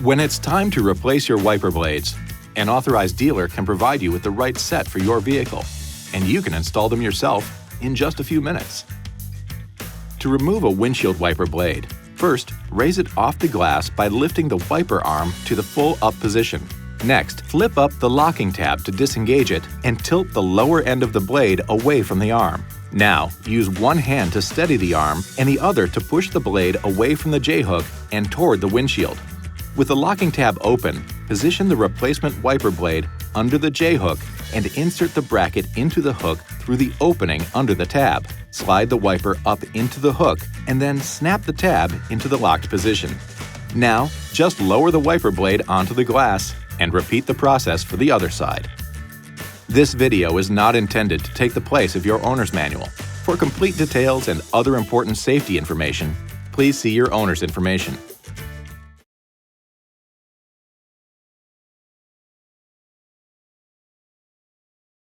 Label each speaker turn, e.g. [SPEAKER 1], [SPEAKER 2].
[SPEAKER 1] When it's time to replace your wiper blades, an authorized dealer can provide you with the right set for your vehicle, and you can install them yourself in just a few minutes. To remove a windshield wiper blade, first, raise it off the glass by lifting the wiper arm to the full up position. Next, flip up the locking tab to disengage it and tilt the lower end of the blade away from the arm. Now, use one hand to steady the arm and the other to push the blade away from the J-hook and toward the windshield. With the locking tab open, position the replacement wiper blade under the J-hook and insert the bracket into the hook through the opening under the tab. Slide the wiper up into the hook and then snap the tab into the locked position. Now, just lower the wiper blade onto the glass and repeat the process for the other side. This video is not intended to take the place of your owner's manual. For complete details and other important safety information, please see your owner's information.